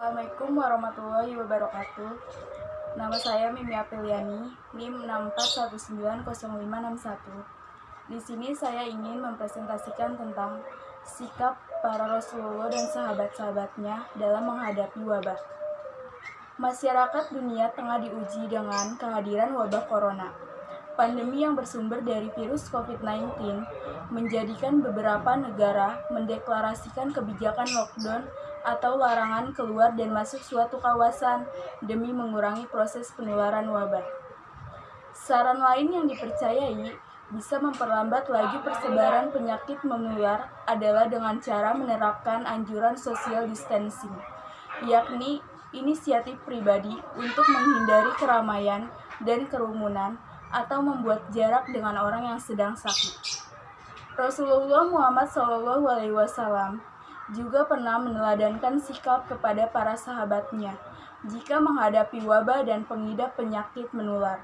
Assalamualaikum warahmatullahi wabarakatuh. Nama saya Mimi Apeliani, NIM 64190561. Di sini saya ingin mempresentasikan tentang sikap para Rasulullah dan sahabat-sahabatnya dalam menghadapi wabah. Masyarakat dunia tengah diuji dengan kehadiran wabah corona. Pandemi yang bersumber dari virus COVID-19 menjadikan beberapa negara mendeklarasikan kebijakan lockdown atau larangan keluar dan masuk suatu kawasan demi mengurangi proses penularan wabah. Saran lain yang dipercayai bisa memperlambat laju persebaran penyakit menular adalah dengan cara menerapkan anjuran social distancing, yakni inisiatif pribadi untuk menghindari keramaian dan kerumunan atau membuat jarak dengan orang yang sedang sakit. Rasulullah Muhammad SAW juga pernah meneladankan sikap kepada para sahabatnya jika menghadapi wabah dan pengidap penyakit menular.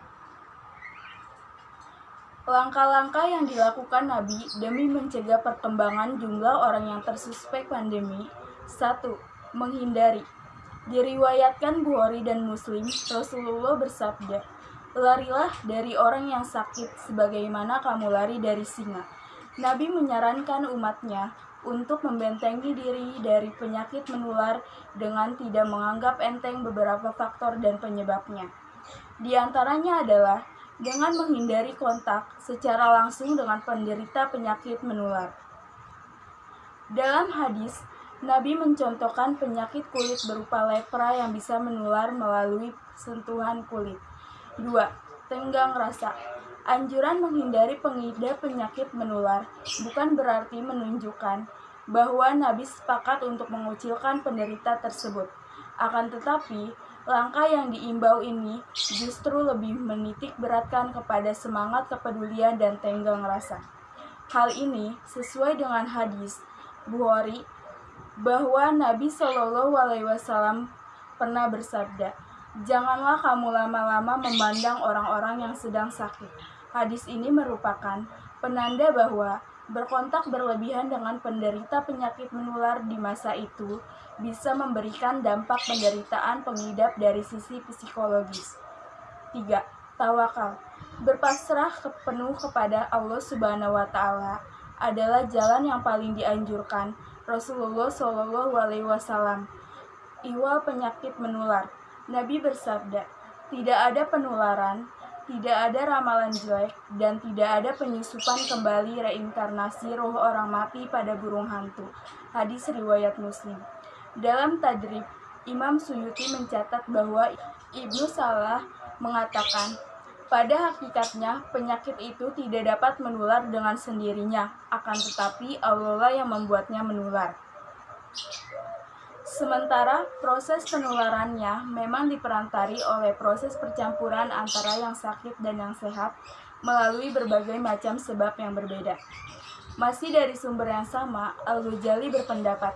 Langkah-langkah yang dilakukan Nabi demi mencegah perkembangan jumlah orang yang tersuspek pandemi. 1. Menghindari. Diriwayatkan Bukhari dan Muslim, Rasulullah bersabda, "Larilah dari orang yang sakit sebagaimana kamu lari dari singa." Nabi menyarankan umatnya untuk membentengi diri dari penyakit menular dengan tidak menganggap enteng beberapa faktor dan penyebabnya. Di antaranya adalah dengan menghindari kontak secara langsung dengan penderita penyakit menular. Dalam hadis, Nabi mencontohkan penyakit kulit berupa lepra yang bisa menular melalui sentuhan kulit. 2. Tenggang rasa. Anjuran menghindari pengidap penyakit menular bukan berarti menunjukkan bahwa Nabi sepakat untuk mengucilkan penderita tersebut. Akan tetapi, langkah yang diimbau ini justru lebih menitik beratkan kepada semangat kepedulian dan tenggang rasa. Hal ini sesuai dengan hadis Bukhari bahwa Nabi SAW pernah bersabda, "Janganlah kamu lama-lama memandang orang-orang yang sedang sakit." Hadis ini merupakan penanda bahwa berkontak berlebihan dengan penderita penyakit menular di masa itu bisa memberikan dampak penderitaan pengidap dari sisi psikologis. 3. Tawakal. Berpasrah penuh kepada Allah Subhanahu wa Ta'ala adalah jalan yang paling dianjurkan Rasulullah SAW. Ihwal penyakit menular. Nabi bersabda, "Tidak ada penularan, tidak ada ramalan jelek, dan tidak ada penyusupan kembali reinkarnasi roh orang mati pada burung hantu." Hadis riwayat Muslim. Dalam Tadrib, Imam Suyuti mencatat bahwa Ibnu Salah mengatakan, pada hakikatnya penyakit itu tidak dapat menular dengan sendirinya, akan tetapi Allah yang membuatnya menular. Sementara proses penularannya memang diperantari oleh proses percampuran antara yang sakit dan yang sehat melalui berbagai macam sebab yang berbeda. Masih dari sumber yang sama, Al-Ghazali berpendapat,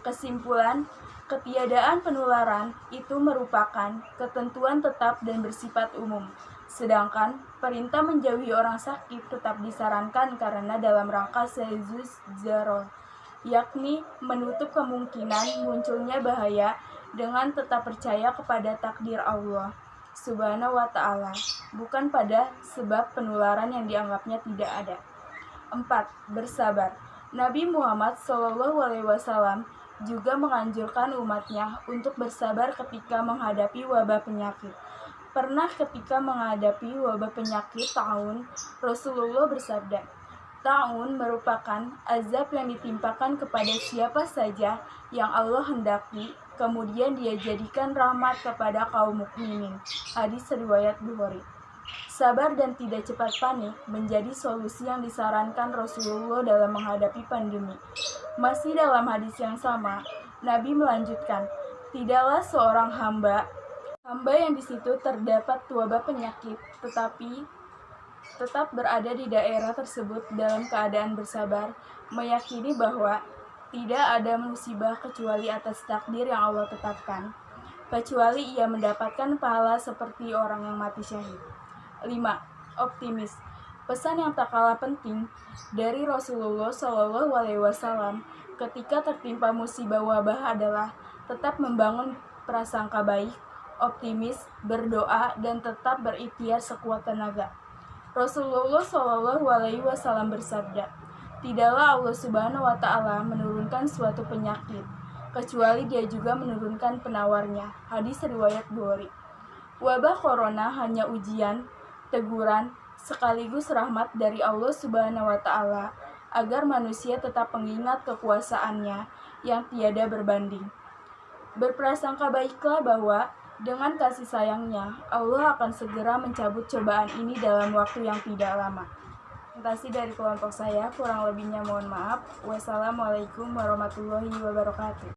kesimpulan, ketiadaan penularan itu merupakan ketentuan tetap dan bersifat umum. Sedangkan perintah menjauhi orang sakit tetap disarankan karena dalam rangka sezus zarol, yakni menutup kemungkinan munculnya bahaya dengan tetap percaya kepada takdir Allah Subhanahu wa Ta'ala, bukan pada sebab penularan yang dianggapnya tidak ada. 4. Bersabar. Nabi Muhammad SAW juga menganjurkan umatnya untuk bersabar ketika menghadapi wabah penyakit. Pernah ketika menghadapi wabah penyakit taun, Rasulullah bersabda, "Taun merupakan azab yang ditimpakan kepada siapa saja yang Allah hendaki, kemudian dia jadikan rahmat kepada kaum mukminin." Hadis riwayat Bukhari. Sabar dan tidak cepat panik menjadi solusi yang disarankan Rasulullah dalam menghadapi pandemi. Masih dalam hadis yang sama, Nabi melanjutkan, "Tidaklah seorang hamba yang di situ terdapat wabah penyakit, tetapi tetap berada di daerah tersebut dalam keadaan bersabar, meyakini bahwa tidak ada musibah kecuali atas takdir yang Allah tetapkan, kecuali ia mendapatkan pahala seperti orang yang mati syahid." 5. Optimis. Pesan yang tak kalah penting dari Rasulullah Shallallahu Alaihi Wasallam ketika tertimpa musibah wabah adalah tetap membangun prasangka baik, optimis, berdoa, dan tetap berikhtiar sekuat tenaga. Rasulullah Shallallahu Alaihi Wasallam bersabda, "Tidaklah Allah Subhanahu Wa Taala menurunkan suatu penyakit, kecuali Dia juga menurunkan penawarnya." Hadis riwayat Bukhari. Wabah corona hanya ujian, teguran, sekaligus rahmat dari Allah Subhanahu wa Ta'ala agar manusia tetap mengingat kekuasaannya yang tiada berbanding. Berprasangka baiklah bahwa dengan kasih sayangnya Allah akan segera mencabut cobaan ini dalam waktu yang tidak lama. Terima kasih dari kelompok saya, kurang lebihnya mohon maaf. Wassalamualaikum warahmatullahi wabarakatuh.